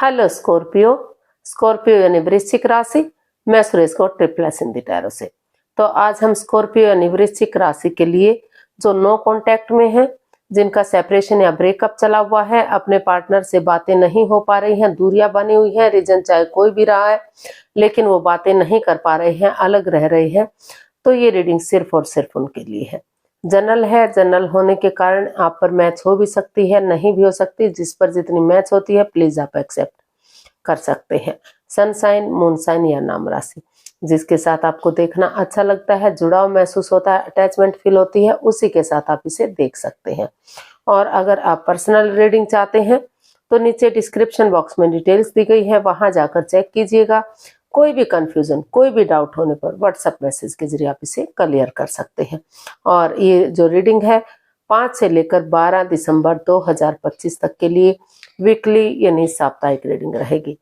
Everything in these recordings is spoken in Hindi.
Hello Scorpio. स्कॉर्पियो यानी वृश्चिक राशि। मैं सुरेश को ट्रिपल एस हिंदी टैरो से। तो आज हम स्कॉर्पियो यानी वृश्चिक राशि के लिए जो नो कांटेक्ट में है, जिनका सेपरेशन या ब्रेकअप चला हुआ है, अपने पार्टनर से बातें नहीं हो पा रही हैं, दूरियां बनी हुई है, रीजन चाहे कोई भी रहा है लेकिन वो बातें नहीं कर पा रहे हैं, अलग रह रहे हैं, तो ये रीडिंग सिर्फ और सिर्फ उनके लिए है। जनरल है। जनरल होने के कारण आप पर मैच हो भी सकती है, नहीं भी हो सकती। जिस पर जितनी मैच होती है प्लीज आप एक्सेप्ट कर सकते हैं। सन साइन, मून साइन या नाम राशि, जिसके साथ आपको देखना अच्छा लगता है, जुड़ाव महसूस होता है, अटैचमेंट फील होती है, उसी के साथ आप इसे देख सकते हैं। और अगर आप पर्सनल रीडिंग चाहते हैं तो नीचे डिस्क्रिप्शन बॉक्स में डिटेल्स दी गई है, वहां जाकर चेक कीजिएगा। कोई भी कंफ्यूजन, कोई भी डाउट होने पर व्हाट्सएप मैसेज के जरिए आप इसे क्लियर कर सकते हैं। और ये जो रीडिंग है 5 से लेकर 12 दिसंबर 2025 तक के लिए वीकली यानी साप्ताहिक रीडिंग रहेगी।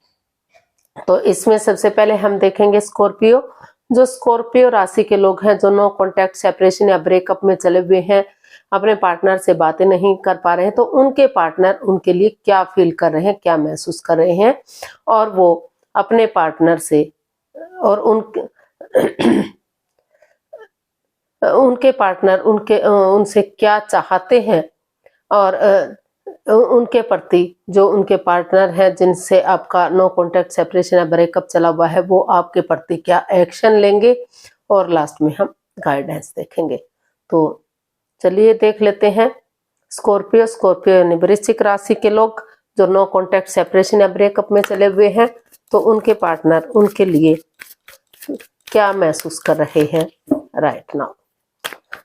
तो इसमें सबसे पहले हम देखेंगे स्कॉर्पियो। जो स्कॉर्पियो राशि के लोग हैं, जो नो कॉन्टैक्ट, सेपरेशन या ब्रेकअप में चले हुए हैं, अपने पार्टनर से बातें नहीं कर पा रहे हैं, तो उनके पार्टनर उनके लिए क्या फील कर रहे हैं, क्या महसूस कर रहे हैं, और वो अपने पार्टनर से और उनके पार्टनर उनसे क्या चाहते हैं, और उनके प्रति जो उनके पार्टनर हैं जिनसे आपका नो कॉन्टैक्ट, सेपरेशन या ब्रेकअप चला हुआ है, वो आपके प्रति क्या एक्शन लेंगे, और लास्ट में हम गाइडेंस देखेंगे। तो चलिए देख लेते हैं। स्कॉर्पियो। स्कॉर्पियो यानी वृश्चिक राशि के लोग जो नो कॉन्टैक्ट, सेपरेशन या ब्रेकअप में चले हुए हैं, तो उनके पार्टनर उनके लिए क्या महसूस कर रहे हैं राइट नाउ।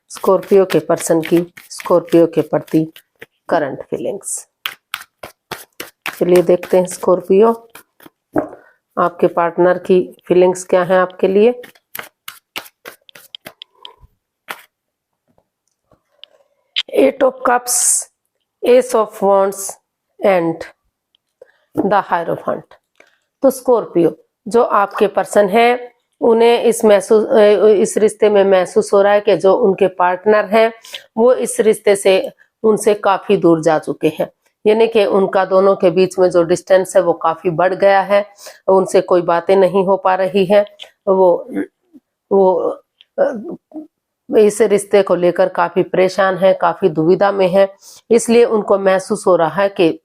स्कॉर्पियो के पर्सन की स्कॉर्पियो के प्रति करंट फीलिंग्स। चलिए देखते हैं स्कॉर्पियो, आपके पार्टनर की फीलिंग्स क्या हैं आपके लिए। Eight of cups, ace of wands and the hierophant. तो स्कॉर्पियो जो आपके पर्सन है, उन्हें इस रिश्ते में महसूस हो रहा है कि जो उनके पार्टनर हैं वो इस रिश्ते से उनसे काफी दूर जा चुके हैं, यानी कि उनका दोनों के बीच में जो डिस्टेंस है वो काफी बढ़ गया है, उनसे कोई बातें नहीं हो पा रही है, वो इस रिश्ते को लेकर काफी परेशान है, काफी दुविधा में है। इसलिए उनको महसूस हो रहा है कि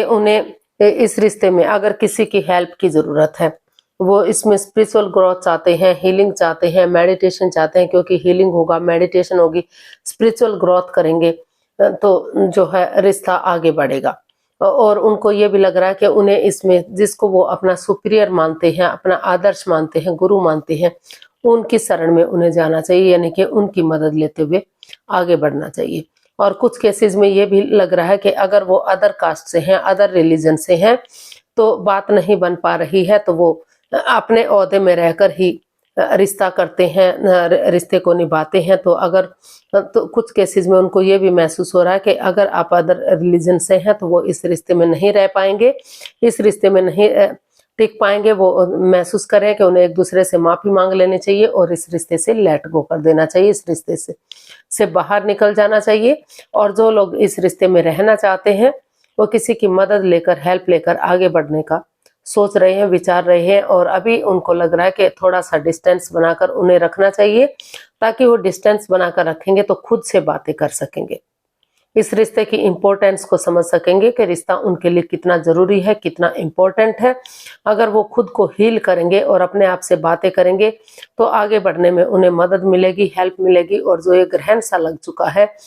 उन्हें इस रिश्ते में अगर किसी की हेल्प की जरूरत है, वो इसमें स्पिरिचुअल ग्रोथ चाहते हैं, हीलिंग चाहते हैं, मेडिटेशन चाहते हैं, क्योंकि हीलिंग होगा, मेडिटेशन होगी, स्पिरिचुअल ग्रोथ करेंगे तो जो है रिश्ता आगे बढ़ेगा। और उनको ये भी लग रहा है कि उन्हें इसमें जिसको वो अपना सुपीरियर मानते हैं, अपना आदर्श मानते हैं, गुरु मानते हैं, उनकी शरण में उन्हें जाना चाहिए, यानी कि उनकी मदद लेते हुए आगे बढ़ना चाहिए। और कुछ केसेस में ये भी लग रहा है कि अगर वो अदर कास्ट से हैं, अदर रिलीजन से हैं, तो बात नहीं बन पा रही है, तो वो अपने ओहदे में रहकर ही रिश्ता करते हैं, रिश्ते को निभाते हैं। तो कुछ केसेस में उनको ये भी महसूस हो रहा है कि अगर आप अदर रिलीजन से हैं तो वो इस रिश्ते में नहीं रह पाएंगे, इस रिश्ते में नहीं टिक पाएंगे। वो महसूस करें कि उन्हें एक दूसरे से माफी मांग लेनी चाहिए और इस रिश्ते से लेट गो कर देना चाहिए, इस रिश्ते से बाहर निकल जाना चाहिए। और जो लोग इस रिश्ते में रहना चाहते हैं वो किसी की मदद लेकर, हेल्प लेकर आगे बढ़ने का सोच रहे हैं, विचार रहे हैं। और अभी उनको लग रहा है कि थोड़ा सा डिस्टेंस बनाकर उन्हें रखना चाहिए, ताकि वो डिस्टेंस बनाकर रखेंगे तो खुद से बातें कर सकेंगे, इस रिश्ते की इम्पोर्टेंस को समझ सकेंगे कि रिश्ता उनके लिए कितना जरूरी है, कितना इम्पोर्टेंट है। अगर वो खुद को हील करेंगे और अपने आप से बातें करेंगे तो आगे बढ़ने में उन्हें मदद मिलेगी, हेल्प मिलेगी। और जो ये ग्रहण सा लग चुका है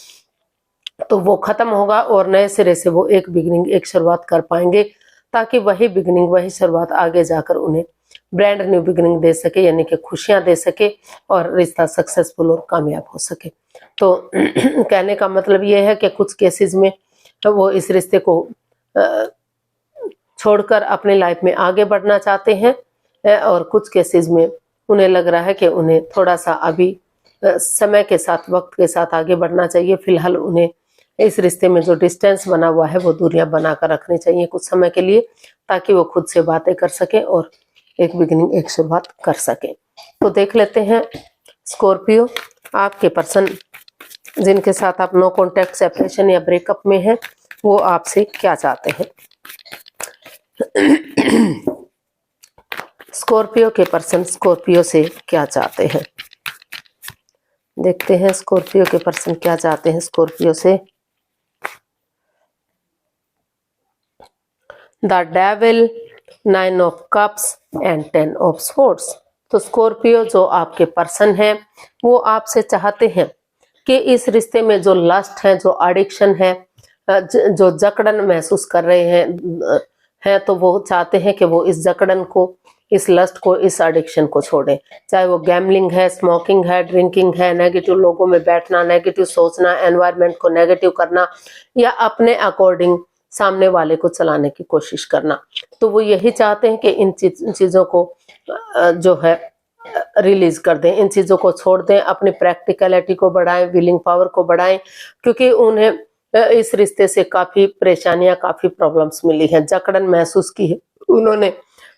तो वो खत्म होगा और नए सिरे से वो एक बिगिनिंग, एक शुरुआत कर पाएंगे, ताकि वही बिगिनिंग, वही शुरुआत आगे जाकर उन्हें ब्रांड न्यू बिगिनिंग दे सके, यानी कि खुशियां दे सके और रिश्ता सक्सेसफुल और कामयाब हो सके। तो कहने का मतलब ये है कि कुछ केसेस में वो इस रिश्ते को छोड़कर अपने लाइफ में आगे बढ़ना चाहते हैं, और कुछ केसेस में उन्हें लग रहा है कि उन्हें थोड़ा सा अभी समय के साथ, वक्त के साथ आगे बढ़ना चाहिए। फिलहाल उन्हें इस रिश्ते में जो डिस्टेंस बना हुआ है वो दूरियां बनाकर रखनी चाहिए कुछ समय के लिए, ताकि वो खुद से बातें कर सके और एक बिगिनिंग, एक शुरुआत कर सके। तो देख लेते हैं स्कॉर्पियो, आपके पर्सन जिनके साथ आप नो कॉन्टैक्ट, सेपरेशन या ब्रेकअप में हैं, वो आपसे क्या चाहते हैं। स्कॉर्पियो के पर्सन स्कॉर्पियो से क्या चाहते हैं, देखते हैं स्कॉर्पियो के पर्सन क्या चाहते हैं स्कॉर्पियो से। The devil, 9 of cups and 10 of swords. तो स्कॉर्पियो जो आपके पर्सन है वो आपसे चाहते हैं कि इस रिश्ते में जो लस्ट है, जो एडिक्शन है, जो जकड़न महसूस कर रहे हैं तो वो चाहते हैं कि वो इस जकड़न को, इस लस्ट को, इस एडिक्शन को छोड़ें। चाहे वो गैम्बलिंग है, स्मोकिंग है, ड्रिंकिंग है, नेगेटिव लोगों में बैठना, नेगेटिव सोचना, एनवायरनमेंट को नेगेटिव करना, या अपने अकॉर्डिंग सामने वाले को चलाने की कोशिश करना। तो वो यही चाहते हैं कि इन चीज़ों को जो है रिलीज कर दें, इन चीज़ों को छोड़ दें, अपनी प्रैक्टिकलिटी को बढ़ाएं, विलिंग पावर को बढ़ाएं, क्योंकि उन्हें इस रिश्ते से काफ़ी परेशानियां, काफ़ी प्रॉब्लम्स मिली हैं, जकड़न महसूस की है उन्होंने।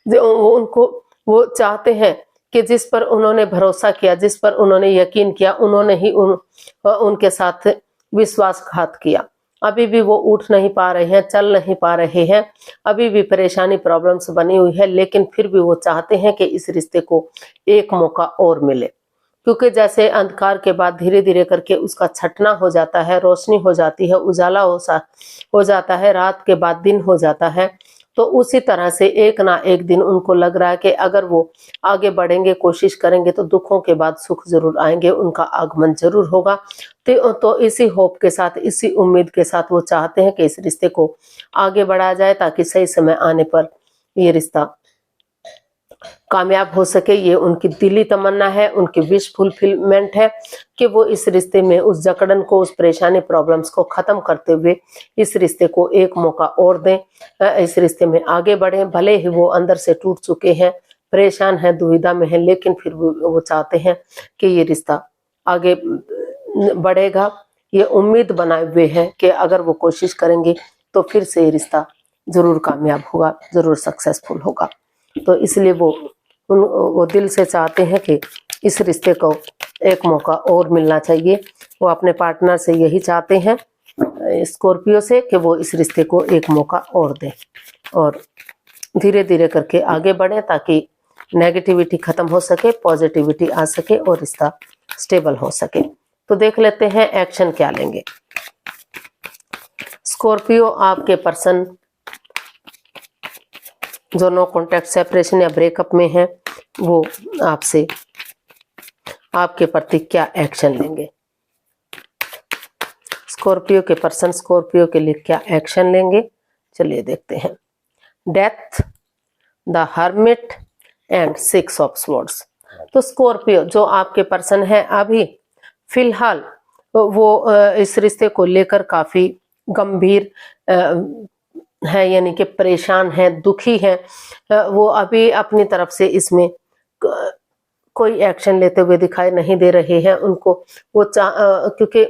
उनको वो चाहते हैं कि जिस पर उन्होंने भरोसा किया, जिस पर उन्होंने यकीन किया, उन्होंने ही उनके साथ विश्वासघात किया। अभी भी वो उठ नहीं पा रहे हैं, चल नहीं पा रहे हैं, अभी भी परेशानी, प्रॉब्लम्स बनी हुई है, लेकिन फिर भी वो चाहते हैं कि इस रिश्ते को एक मौका और मिले, क्योंकि जैसे अंधकार के बाद धीरे धीरे करके उसका छटना हो जाता है, रोशनी हो जाती है, उजाला हो जाता है, रात के बाद दिन हो जाता है। तो उसी तरह से एक ना एक दिन उनको लग रहा है कि अगर वो आगे बढ़ेंगे, कोशिश करेंगे, तो दुखों के बाद सुख जरूर आएंगे, उनका आगमन जरूर होगा। तो इसी होप के साथ, इसी उम्मीद के साथ वो चाहते हैं कि इस रिश्ते को आगे बढ़ाया जाए, ताकि सही समय आने पर ये रिश्ता कामयाब हो सके। ये उनकी दिली तमन्ना है, उनकी विश फुलफिलमेंट है कि वो इस रिश्ते में उस जकड़न को, उस परेशानी, प्रॉब्लम्स को खत्म करते हुए इस रिश्ते को एक मौका और दें, इस रिश्ते में आगे बढ़ें। भले ही वो अंदर से टूट चुके हैं, परेशान हैं, दुविधा में हैं, लेकिन फिर वो चाहते हैं कि ये रिश्ता आगे बढ़ेगा। ये उम्मीद बनाए हुए हैं कि अगर वो कोशिश करेंगे तो फिर से ये रिश्ता जरूर कामयाब होगा, जरूर सक्सेसफुल होगा। तो इसलिए वो दिल से चाहते हैं कि इस रिश्ते को एक मौका और मिलना चाहिए। वो अपने पार्टनर से यही चाहते हैं, स्कॉर्पियो से, कि वो इस रिश्ते को एक मौका और दें और धीरे धीरे करके आगे बढ़ें, ताकि नेगेटिविटी खत्म हो सके, पॉजिटिविटी आ सके और रिश्ता स्टेबल हो सके। तो देख लेते हैं एक्शन क्या लेंगे स्कॉर्पियो। आपके पर्सन जो नो कॉन्टैक्ट, सेपरेशन या ब्रेकअप में है, वो आपसे, आपके प्रति क्या एक्शन लेंगे। स्कॉर्पियो के पर्सन स्कॉर्पियो के लिए क्या एक्शन लेंगे, चलिए देखते हैं। Death, the hermit and 6 of swords. तो स्कॉर्पियो जो आपके पर्सन है, अभी फिलहाल वो इस रिश्ते को लेकर काफी गंभीर है, यानी कि परेशान है, दुखी है। वो अभी अपनी तरफ से इसमें कोई एक्शन लेते हुए दिखाई नहीं दे रहे हैं। उनको वो क्योंकि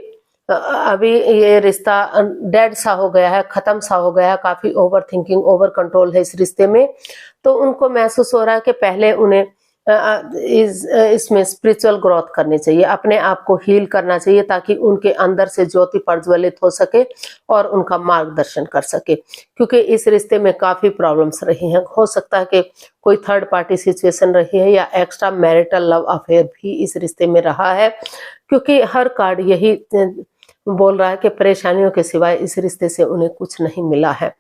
अभी ये रिश्ता डेड सा हो गया है, खत्म सा हो गया है, काफी ओवर थिंकिंग, ओवर कंट्रोल है इस रिश्ते में। तो उनको महसूस हो रहा है कि पहले उन्हें इसमें स्पिरिचुअल ग्रोथ करनी चाहिए, अपने आप को हील करना चाहिए, ताकि उनके अंदर से ज्योति प्रज्वलित हो सके और उनका मार्गदर्शन कर सके। क्योंकि इस रिश्ते में काफी प्रॉब्लम्स रही हैं, हो सकता है कि कोई थर्ड पार्टी सिचुएशन रही है, या एक्स्ट्रा मैरिटल लव अफेयर भी इस रिश्ते में रहा है, क्योंकि हर कार्ड यही बोल रहा है कि परेशानियों के सिवाय इस रिश्ते से उन्हें कुछ नहीं मिला है।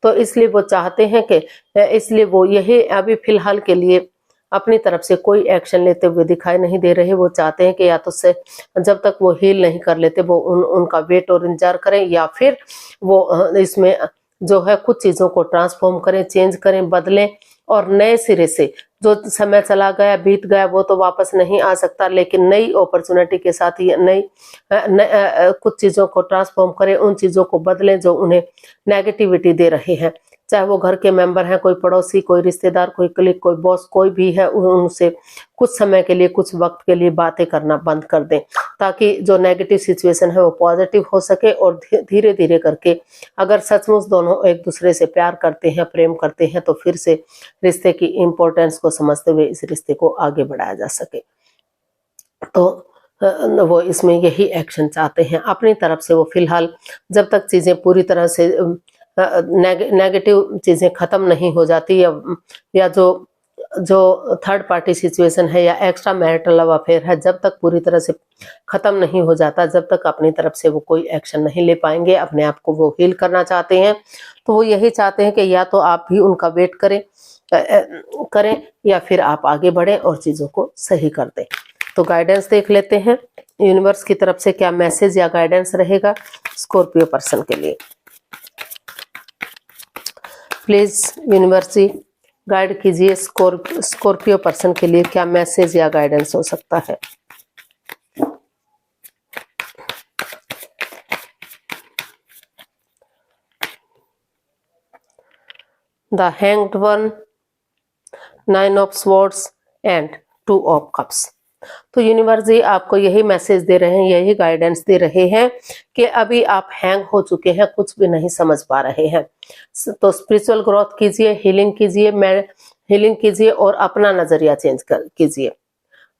तो इसलिए वो चाहते हैं कि, इसलिए वो यही अभी फिलहाल के लिए अपनी तरफ से कोई एक्शन लेते हुए दिखाई नहीं दे रहे। वो चाहते हैं कि या तो से जब तक वो हील नहीं कर लेते वो उनका वेट और इंतजार करें, या फिर वो इसमें जो है कुछ चीज़ों को ट्रांसफॉर्म करें, चेंज करें, बदलें और नए सिरे से, जो समय चला गया, बीत गया, वो तो वापस नहीं आ सकता, लेकिन नई अपॉर्चुनिटी के साथ ही नई कुछ चीज़ों को ट्रांसफॉर्म करें, उन चीज़ों को बदलें जो उन्हें नेगेटिविटी दे रहे हैं। चाहे वो घर के मेंबर हैं, कोई पड़ोसी, कोई रिश्तेदार, कोई कलीग, कोई बॉस, कोई भी है, उनसे कुछ समय के लिए, कुछ वक्त के लिए बातें करना बंद कर दें, ताकि जो नेगेटिव सिचुएशन है वो पॉजिटिव हो सके। और धीरे धीरे करके अगर सचमुच दोनों एक दूसरे से प्यार करते हैं, प्रेम करते हैं, तो फिर से रिश्ते की इम्पोर्टेंस को समझते हुए इस रिश्ते को आगे बढ़ाया जा सके। तो वो इसमें यही एक्शन चाहते हैं अपनी तरफ से। वो फिलहाल जब तक चीज़ें पूरी तरह से नेगेटिव चीज़ें ख़त्म नहीं हो जाती, या जो जो थर्ड पार्टी सिचुएशन है या एक्स्ट्रा मैरिटल लव अफेयर है, जब तक पूरी तरह से खत्म नहीं हो जाता, जब तक अपनी तरफ से वो कोई एक्शन नहीं ले पाएंगे, अपने आप को वो हील करना चाहते हैं, तो वो यही चाहते हैं कि या तो आप भी उनका वेट करें या फिर आप आगे बढ़ें और चीजों को सही कर दें। तो गाइडेंस देख लेते हैं यूनिवर्स की तरफ से क्या मैसेज या गाइडेंस रहेगा स्कॉर्पियो पर्सन के लिए। प्लीज यूनिवर्स जी गाइड कीजिए स्कॉर्पियो पर्सन के लिए क्या मैसेज या गाइडेंस हो सकता है। The hanged one, 9 of swords and 2 of cups. तो यूनिवर्स जी आपको यही मैसेज दे रहे हैं, यही गाइडेंस दे रहे हैं कि अभी आप हैंग हो चुके हैं, कुछ भी नहीं समझ पा रहे हैं। तो स्पिरिचुअल ग्रोथ कीजिए, हीलिंग कीजिए और अपना नजरिया चेंज कीजिए।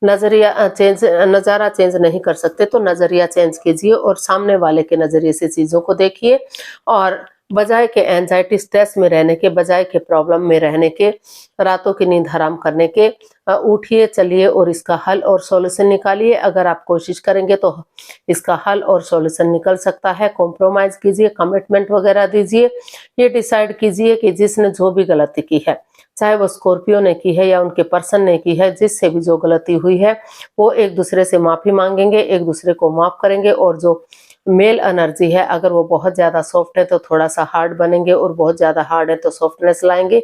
नजारा चेंज नहीं कर सकते तो नजरिया चेंज कीजिए और सामने वाले के नजरिए से चीजों को देखिए, और बजाय के एंजाइटी स्ट्रेस में रहने के, बजाय के प्रॉब्लम में रहने के, रातों की नींद हराम करने के, उठिए चलिए और इसका हल और सॉल्यूशन निकालिए। अगर आप कोशिश करेंगे तो इसका हल और सॉल्यूशन निकल सकता है। कॉम्प्रोमाइज कीजिए, कमिटमेंट वगैरह दीजिए, ये डिसाइड कीजिए कि जिसने जो भी गलती की है, चाहे वो स्कॉर्पियो ने की है या उनके पर्सन ने की है, जिससे भी जो गलती हुई है वो एक दूसरे से माफी मांगेंगे, एक दूसरे को माफ करेंगे, और जो मेल एनर्जी है अगर वो बहुत ज्यादा सॉफ्ट है तो थोड़ा सा हार्ड बनेंगे, और बहुत ज्यादा हार्ड है तो सॉफ्टनेस लाएंगे,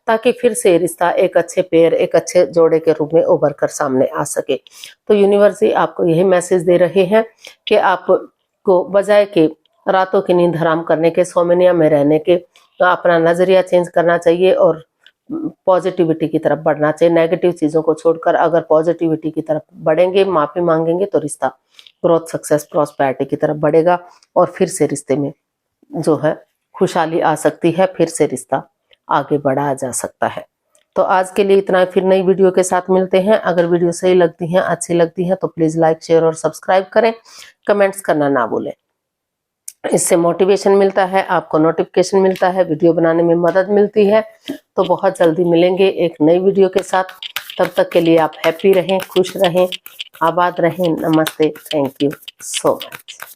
ताकि फिर से रिश्ता एक अच्छे पेयर, एक अच्छे जोड़े के रूप में उभर कर सामने आ सके। तो यूनिवर्स जी आपको यही मैसेज दे रहे हैं कि आपको बजाय के रातों की नींद हराम करने के, सोमेनिया में रहने के, अपना नजरिया चेंज करना चाहिए और पॉजिटिविटी की तरफ बढ़ना चाहिए। नेगेटिव चीजों को छोड़कर अगर पॉजिटिविटी की तरफ बढ़ेंगे, माफी मांगेंगे, तो रिश्ता ग्रोथ, सक्सेस, प्रॉस्पेरिटी की तरफ बढ़ेगा और फिर से रिश्ते में जो है खुशहाली आ सकती है, फिर से रिश्ता आगे बढ़ाया जा सकता है। तो आज के लिए इतना, फिर नई वीडियो के साथ मिलते हैं। अगर वीडियो सही लगती है, अच्छी लगती है तो प्लीज लाइक, शेयर और सब्सक्राइब करें, कमेंट्स करना ना भूलें। इससे मोटिवेशन मिलता है, आपको नोटिफिकेशन मिलता है, वीडियो बनाने में मदद मिलती है। तो बहुत जल्दी मिलेंगे एक नई वीडियो के साथ। तब तक के लिए आप हैप्पी रहें, खुश रहें, आबाद रहें। नमस्ते, थैंक यू सो मच।